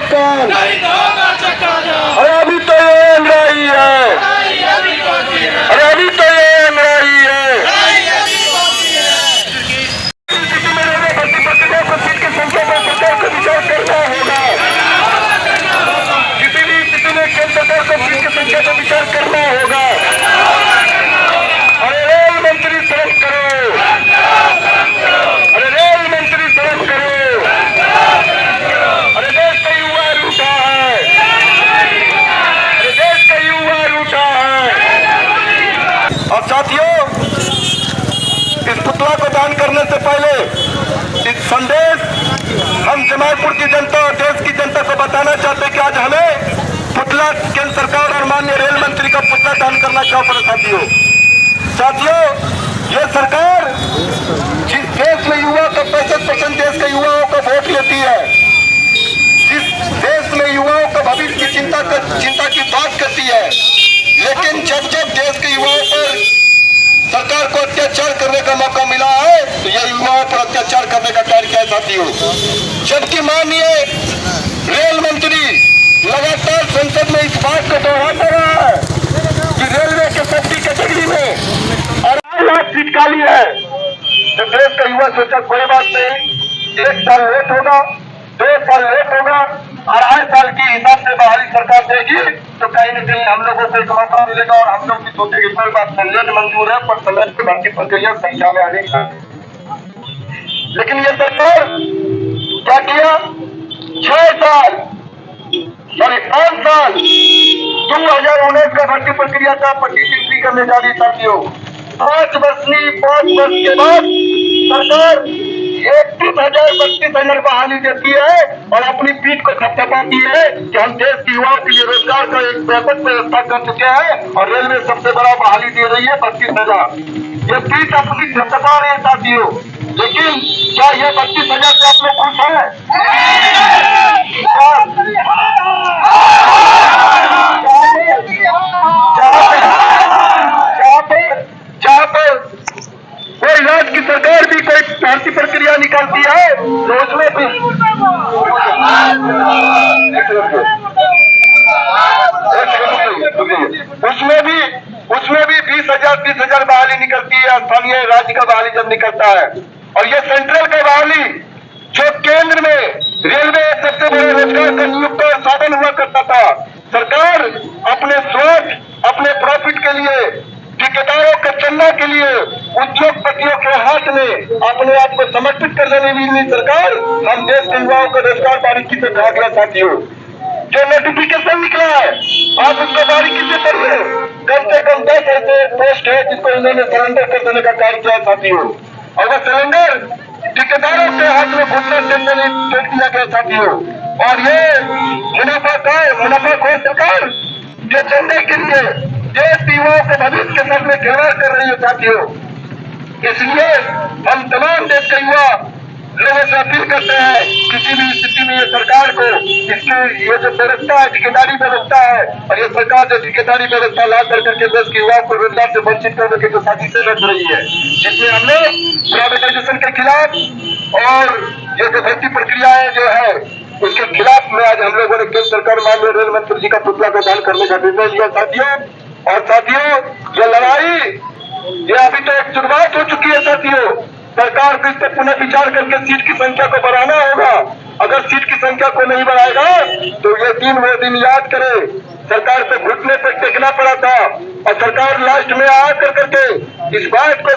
कौन? अरे अभी तो ये एनआई है, अरे अभी तो ये एनआई है। भर्ती प्रक्रिया को सीट की संख्या पर सरकार को विचार करना होगा। किसी केंद्र सरकार को सीट की संख्या पर विचार करना होगा। अरे रेल मंत्री शर्म करो, अरे रेल मंत्री शर्म करो। अरे देश का युवा रूठा है, अरे देश का युवा रूठा है। और साथियों, इस पुतला को दान करने से पहले इस संदेश हम जमालपुर की जनता और देश की जनता को बताना चाहते हैं कि आज हमें पुतला केंद्र सरकार और माननीय रेल मंत्री का पुतला दान करना क्यों पड़ा। साथियों, ये सरकार जिस देश में युवा का 65% देश के युवाओं का वोट लेती है, जिस देश में युवाओं का भविष्य की चिंता की बात करती है, लेकिन जब जब देश के युवाओं पर सरकार को अत्याचार करने का मौका मिला है तो यह युवाओं पर अत्याचार करने का कार्य किया साथियों। जबकि माननीय रेल मंत्री लगातार संसद में इस बात को दोहराता रहा है कि रेलवे के सेफ्टी कैटेगरी में और 8 लाख सीट खाली है। तो देश का युवा सोचा कोई बात नहीं, 1 साल लेट होगा, 2 साल लेट होगा, 2.5 साल के हिसाब से बहाली सरकार देगी तो कहीं न कहीं हम लोगों को एक मौका मिलेगा और हम लोग भी सोचेंगे कोई बात नहीं, लेट मंजूर है पर समय से भर्ती प्रक्रिया संख्या में आने का। लेकिन ये सरकार क्या किया, 6 साल सॉरी 5 साल 2019 का भर्ती प्रक्रिया का 25 एंट्री करने जा रही साथियों। 5 वर्ष के बाद सरकार 31,000 बहाली देती है और अपनी पीठ को थपथपाती है कि हम देश के युवाओं के लिए रोजगार का एक व्यापक व्यवस्था कर चुके हैं और रेलवे सबसे बड़ा बहाली दे रही है 32,000। ये पीठ अपनी थपथपा रही है साथियों। लेकिन क्या ये 32,000 से आप लोग खुश हैं? जहाँ पर कोई राज्य की सरकार भी कोई भर्ती प्रक्रिया निकालती है तो उसमें भी 20,000 बहाली निकलती है। स्थानीय राज्य का बहाली जब निकलता है और ये सेंट्रल का बहाली जो केंद्र में रेलवे सबसे बड़े रोजगार का नियुक्त साधन हुआ करता था, सरकार अपने स्वार्थ अपने प्रॉफिट के लिए ठेकेदारों के चंदा के लिए उद्योगपतियों के हाथ में अपने आप को समर्पित कर देने वाली सरकार हम देश के युवाओं को रोजगार बारीकी से खा गया साथियों। जो नोटिफिकेशन निकला है आप उसको बारीकी से पढ़िए, कम से कम 10 ऐसे पोस्ट है जिसको इन्होंने सरेंडर कर देने का कार्य किया साथियों। और वह सिलेंडर ठेकेदारों के हाथ में घुटना टेकने फेंक दिया गया साथियों। और ये मुनाफाखोर सरकार जो चंदे के लिए देश के युवाओं के भविष्य के साथ में खिलवाड़ कर रही है साथियों। इसलिए हम तमाम देश के युवा लोगों से अपील करते हैं किसी भी स्थिति में ये सरकार को इसकी ये जो व्यवस्था है ठेकेदारी व्यवस्था है और ये सरकार जो ठेकेदारी व्यवस्था ला करके देश के युवाओं को रोजगार से वंचित करने की जो साजिशें रच रही है, जिसमें हमने प्राइवेटाइजेशन के खिलाफ और ये जो भर्ती प्रक्रियाएं जो है उसके खिलाफ में आज हम लोगों ने केंद्र सरकार माननीय रेल मंत्री जी का पुतला का दान करने का निर्णय लिया साथियों। और साथियों, ये लड़ाई ये अभी तो एक शुरुआत हो चुकी है साथियों। सरकार को इस पर पुनः विचार करके सीट की संख्या को बढ़ाना होगा। अगर सीट की संख्या को नहीं बढ़ाएगा तो ये वो दिन याद करे सरकार से घुटने पर टेकना पड़ा था और सरकार लास्ट में आकर करके इस बात को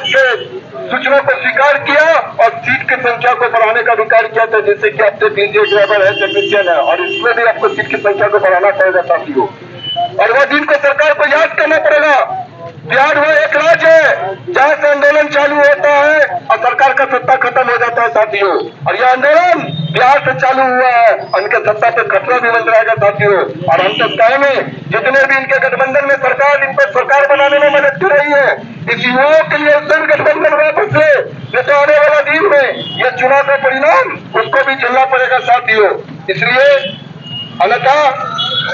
सूचना को स्वीकार किया और सीट की संख्या को बढ़ाने का भी कार्य किया था, जिससे कि आपसे डीजे ड्राइवर है, टेक्नीशियन है और इसमें भी आपको सीट की संख्या को बढ़ाना पड़ेगा साथियों। और वह दिन को सरकार को याद करना पड़ेगा। बिहार वो एक राज्य है जहाँ से आंदोलन चालू होता है और सरकार का सत्ता खत्म हो जाता है साथियों। और यह आंदोलन बिहार से चालू हुआ है, उनके सत्ता पे खतरा भी बन जाएगा साथियों। और हम सब कहेंगे जितने भी इनके गठबंधन में सरकार इनको सरकार बनाने में मदद कर रही है, इस युवाओं के लिए उत्तर गठबंधन वापस ले, नहीं तो आने वाला दिन में यह चुनाव का परिणाम उसको भी झेलना पड़ेगा साथियों। इसलिए अन्यथा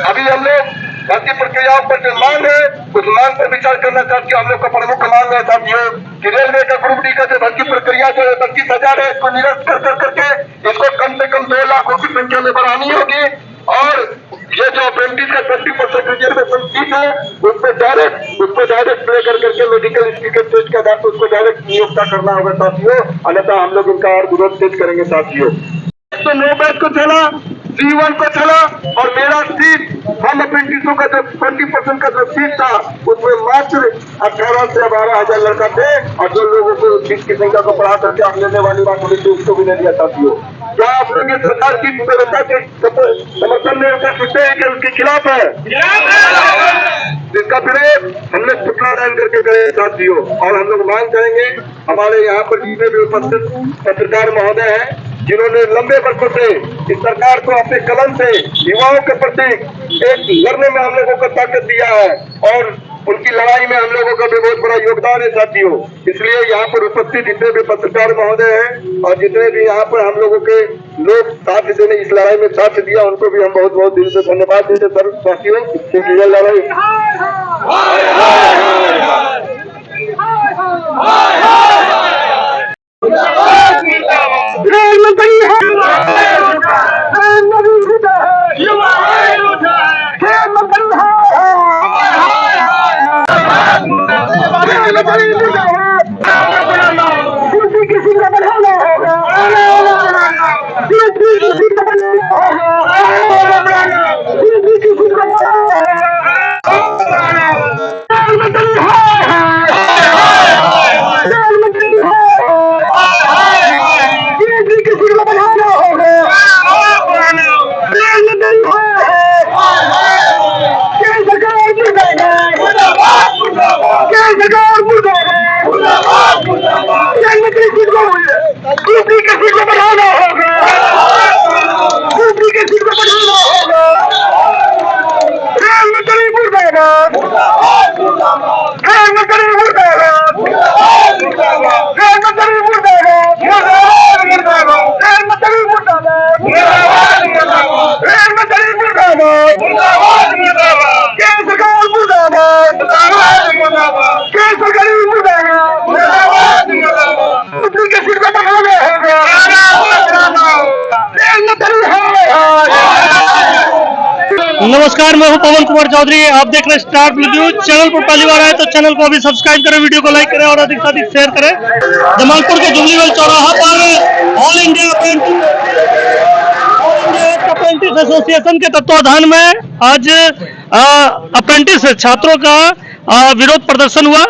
अभी हम लोग भर्ती प्रक्रियाओं पर जो मांग है उस मांग पर विचार करना चाहते हैं। हम लोग का प्रमुख मांग है साथियों कि रेलवे का ग्रुप डी का जो भर्ती प्रक्रिया जो 32,000 है इसको निरस्त कर करके इसको कम से कम 2 लाख की संख्या में बढ़ानी होगी। और ये जो अप्रेंटिस का 20% रिजर्वेशन सीट है उस पर डायरेक्ट प्ले करके मेडिकल स्किल टेस्ट के आधार पर उसको डायरेक्ट नियुक्ता करना होगा साथियों, अन्यथा हम लोग इनका और विरोध तेज करेंगे साथियों। तो नो बैच को चला, C1 को चला और मेरा सीट हम अप्रेंटिसों का जो 20% का जो सीट था उसमें मात्र 18 से 12,000 लड़का थे और जो लोगों को सीट की संख्या को बढ़ा करके आप लेने वाली बात हुई थी उसको भी ले लिया साथियों। क्या आप लोग सरकार की व्यवस्था के समर्थन में सकते हैं कि उसके खिलाफ है? जिसका विरोध हमने पुतला दान करके गए साथियों। और हम लोग मांग करेंगे हमारे यहाँ पर जितने भी उपस्थित पत्रकार महोदय हैं जिन्होंने लंबे वर्षों से इस सरकार को अपने कलम से युवाओं के प्रति एक लड़ने में हम लोगों को ताकत दिया है और उनकी लड़ाई में हम लोगों का भी बहुत बड़ा योगदान है साथियों। इसलिए यहाँ पर उपस्थित जितने भी पत्रकार महोदय हैं और जितने भी यहाँ पर हम लोगों के लोग साथ देने इस लड़ाई में साथ दिया उनको भी हम बहुत बहुत दिल से धन्यवाद देते सर साथियों, क्योंकि यह लड़ाई किसी का बढ़ाना होगा, नमस्कार, मैं हूं पवन कुमार चौधरी। आप देख रहे हैं स्टार न्यूज। चैनल पर पहली बार आए तो चैनल को अभी सब्सक्राइब करें, वीडियो को लाइक करें और अधिक से अधिक शेयर करें। जमालपुर के जुबलीवेल चौराहा पर ऑल इंडिया अप्रेंटिस एसोसिएशन के तत्वाधान में आज अप्रेंटिस छात्रों का विरोध प्रदर्शन हुआ।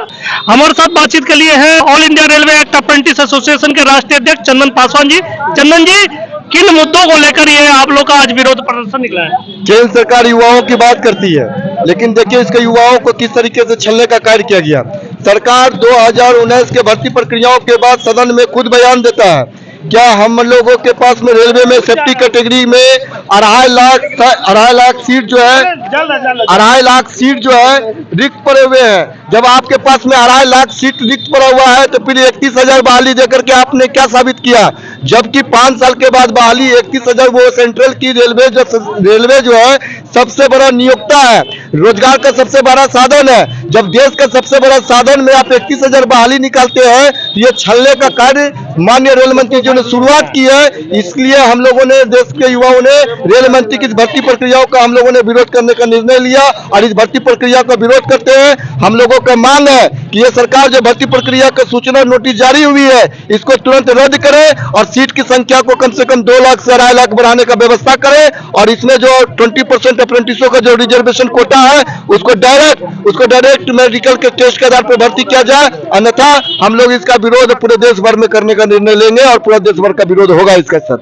हमारे साथ बातचीत के लिए हैं all India railway act apprentice association के राष्ट्रीय अध्यक्ष चंदन पासवान जी। चंदन जी, किन मुद्दों को लेकर ये आप लोग का आज विरोध प्रदर्शन निकला है? केंद्र सरकार युवाओं की बात करती है, लेकिन देखिए इसके युवाओं को किस तरीके से छलने का कार्य किया गया। सरकार 2019 के भर्ती प्रक्रियाओं के बाद सदन में खुद बयान देता है, क्या हम लोगों के पास में रेलवे में सेफ्टी कैटेगरी में 2.5 लाख सीट जो है 2.5 लाख सीट जो है रिक्त पड़े हुए हैं। जब आपके पास में 2.5 लाख सीट रिक्त पड़ा हुआ है तो फिर 31,000 बहाली देकर के आपने क्या साबित किया? जबकि 5 साल के बाद बहाली 31,000 वो सेंट्रल की रेलवे जो है सबसे बड़ा नियोक्ता है, रोजगार का सबसे बड़ा साधन है। जब देश का सबसे बड़ा साधन में आप 31,000 बहाली निकालते हैं तो ये छलने का कार्य माननीय रेल मंत्री जी ने शुरुआत की है। इसलिए हम लोगों ने, देश के युवाओं ने रेल मंत्री की भर्ती प्रक्रियाओं का हम लोगों ने विरोध करने का निर्णय लिया और इस भर्ती प्रक्रिया का विरोध करते हैं। हम लोगों का मांग है कि ये सरकार जो भर्ती प्रक्रिया का सूचना नोटिस जारी हुई है इसको तुरंत रद्द करे और सीट की संख्या को कम से कम 2 लाख से 2.5 लाख बढ़ाने का व्यवस्था करे और इसमें जो 20% अप्रेंटिसों का जो रिजर्वेशन कोटा है उसको डायरेक्ट मेडिकल के टेस्ट के आधार पर भर्ती किया जाए, अन्यथा हम लोग इसका विरोध पूरे देश भर में करने का निर्णय लेंगे और पूरा देश भर का विरोध होगा इसके साथ।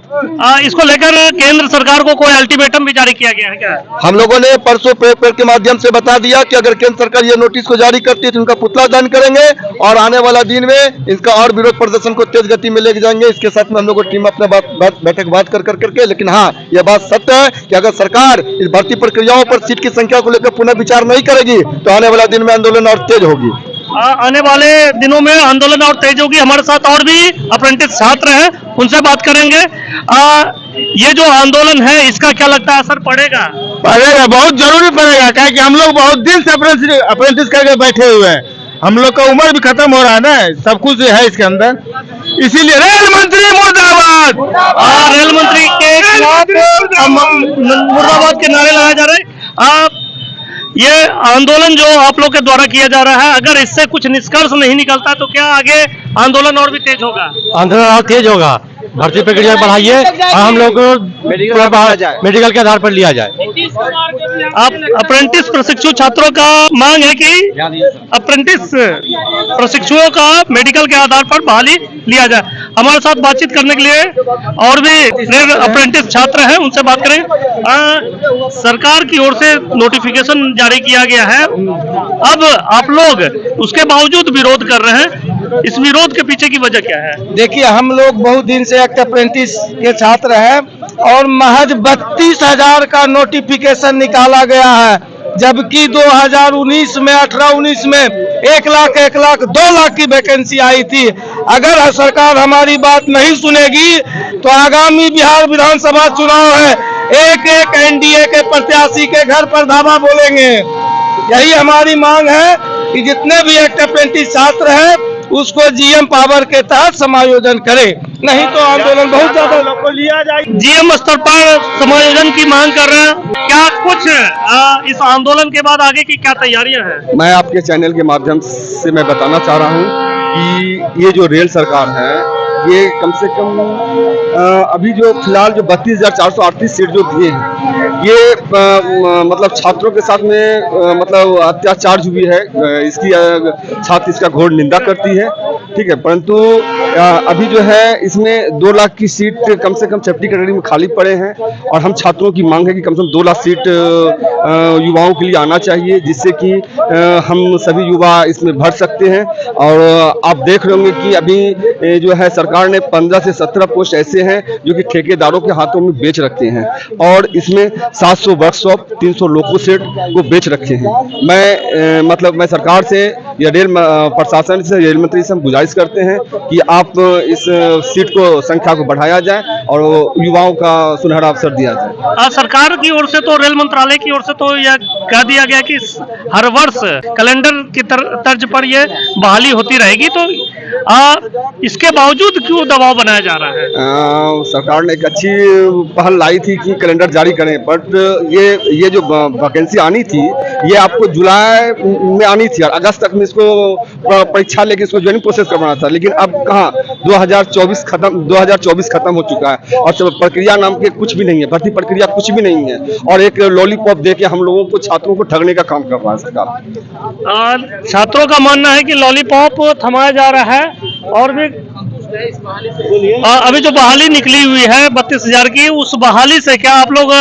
इसको लेकर केंद्र सरकार को कोई अल्टीमेटम भी जारी किया गया है क्या? हम लोगों ने परसों पेपर के माध्यम से बता दिया कि अगर केंद्र सरकार ये नोटिस को जारी करती है तो उनका पुतला दान करेंगे और आने वाला दिन में इसका और विरोध प्रदर्शन को तेज गति में लेके जाएंगे। इसके साथ में हम लोग टीम अपना बैठक बात करके, लेकिन हाँ यह बात सत्य है कि अगर सरकार इस भर्ती प्रक्रियाओं पर सीट की संख्या को लेकर पुनः विचार नहीं करेगी तो आने वाला दिन में आंदोलन और तेज होगी। आने वाले दिनों में आंदोलन और तेज होगी। हमारे साथ और भी अप्रेंटिस छात्र हैं, उनसे बात करेंगे। ये जो आंदोलन है इसका क्या लगता है असर पड़ेगा? बहुत जरूरी पड़ेगा, क्या कि हम लोग बहुत दिन से अप्रेंटिस करके बैठे हुए हैं। हम लोग का उम्र भी खत्म हो रहा है ना, सब कुछ है इसके अंदर। इसीलिए रेल मंत्री मुर्दाबाद। रेल मंत्री के खिलाफ मुर्दाबाद के नारे लगाए जा रहे हैं। ये आंदोलन जो आप लोग के द्वारा किया जा रहा है, अगर इससे कुछ निष्कर्ष नहीं निकलता तो क्या आगे आंदोलन और भी तेज होगा? आंदोलन और तेज होगा। भर्ती प्रक्रिया बढ़ाइए और हम लोग को मेडिकल के आधार पर लिया जाए। आप अप्रेंटिस प्रशिक्षु छात्रों का मांग है कि अप्रेंटिस प्रशिक्षुओं का मेडिकल के आधार पर बहाली लिया जाए। हमारे साथ बातचीत करने के लिए और भी अप्रेंटिस छात्र हैं, उनसे बात करें। सरकार की ओर से नोटिफिकेशन जारी किया गया है, अब आप लोग उसके बावजूद विरोध कर रहे हैं, इस विरोध के पीछे की वजह क्या है? देखिए, हम लोग बहुत दिन से एक्ट अप्रेंटिस के छात्र हैं और महज 32,000 का नोटिफिकेशन निकाला गया है, जबकि 2019 में 18-19 में 1 लाख 2 लाख की वैकेंसी आई थी। अगर सरकार हमारी बात नहीं सुनेगी तो आगामी बिहार विधानसभा चुनाव है, एक एनडीए के प्रत्याशी के घर पर धावा बोलेंगे। यही हमारी मांग है कि जितने भी एक्ट अप्रेंटिस छात्र हैं उसको जीएम पावर के तहत समायोजन करे, नहीं तो आंदोलन बहुत ज्यादा लोग को लिया जाए। जीएम स्तर पर समायोजन की मांग कर रहे हैं, क्या कुछ इस आंदोलन के बाद आगे की क्या तैयारियां हैं? मैं आपके चैनल के माध्यम से मैं बताना चाह रहा हूं कि ये जो रेल सरकार है, ये कम से कम अभी जो फिलहाल जो 32,438 सीट जो दिए हैं, ये मतलब छात्रों के साथ में मतलब अत्याचार जो भी है, इसकी छात्र इसका घोर निंदा करती है, ठीक है। परंतु अभी जो है इसमें 2 लाख की सीट कम से कम सेफ्टी कैटेगरी में खाली पड़े हैं और हम छात्रों की मांग है कि कम से कम 2 लाख सीट युवाओं के लिए आना चाहिए, जिससे कि हम सभी युवा इसमें भर सकते हैं। और आप देख रहे होंगे कि अभी जो है सरकार ने 15 से 17 पोस्ट ऐसे हैं जो कि ठेकेदारों के हाथों में बेच रखे हैं और इसमें 700 वर्कशॉप 300 लोको सेट को बेच रखे हैं। मैं सरकार से या रेल प्रशासन से, रेल मंत्री से हम गुजारिश करते हैं कि आप इस सीट को संख्या को बढ़ाया जाए और युवाओं का सुनहरा अवसर दिया जाए। सरकार की ओर से तो, रेल मंत्रालय की ओर से तो यह कह दिया गया कि हर वर्ष कैलेंडर की तर्ज पर यह बहाली होती रहेगी, तो इसके बावजूद क्यों दबाव बनाया जा रहा है? सरकार ने एक अच्छी पहल लाई थी कि कैलेंडर जारी करें, बट ये जो वैकेंसी आनी थी ये आपको जुलाई में आनी थी और अगस्त तक में इसको परीक्षा लेके इसको ज्वाइनिंग प्रोसेस करवाना था, लेकिन अब कहाँ 2024 खत्म हो चुका है और प्रक्रिया नाम के कुछ भी नहीं है, भर्ती प्रक्रिया कुछ भी नहीं है और एक लॉलीपॉप देके हम लोगों को, छात्रों को ठगने का काम कर रहा है सरकार। छात्रों का मानना है कि लॉलीपॉप थमाया जा रहा है और भी अभी जो बहाली निकली हुई है 32,000 की, उस बहाली से क्या आप लोग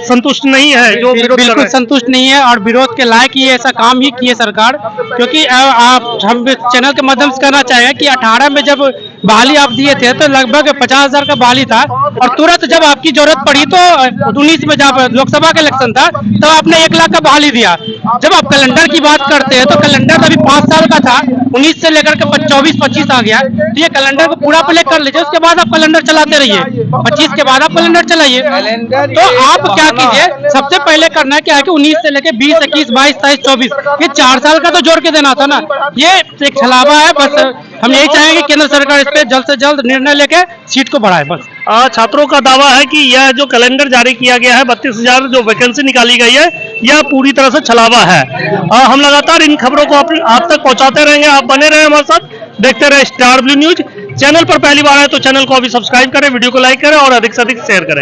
संतुष्ट नहीं है? जो बिल्कुल संतुष्ट नहीं है और विरोध के लायक ही ऐसा काम ही किए सरकार, क्योंकि हम चैनल के माध्यम से कहना चाहेंगे कि 18 में जब बहाली आप दिए थे तो लगभग 50,000 का बहाली था और तुरंत जब आपकी जरूरत पड़ी तो 19 में जब लोकसभा का इलेक्शन था तो आपने 1 लाख का बहाली दिया। जब आप कैलेंडर की बात करते हैं तो कैलेंडर अभी 5 साल का था, 19 से लेकर के 24-25 आ गया, तो ये कैलेंडर को पूरा प्ले कर लीजिए, उसके बाद आप कैलेंडर चलाते रहिए, 25 के बाद आप कैलेंडर चलाइए। तो आप क्या कीजिए, सबसे पहले करना है क्या है कि 19 से लेकर 20, 21, 22, 23, 24 ये 4 साल का तो जोड़ के देना था ना, ये एक छलावा है। बस हम यही चाहेंगे कि केंद्र सरकार इस पे जल्द से जल्द निर्णय लेके सीट को बढ़ाए। बस छात्रों का दावा है कि यह जो कैलेंडर जारी किया गया है, 32,000 जो वैकेंसी निकाली गई है, यह पूरी तरह से छलावा है। हम लगातार इन खबरों को आप तक पहुंचाते रहेंगे, आप बने रहे हमारे साथ, देखते रहे स्टार ब्लू न्यूज। चैनल पर पहली बार आए तो चैनल को अभी सब्सक्राइब करें, वीडियो को लाइक करें और अधिक से अधिक शेयर करें।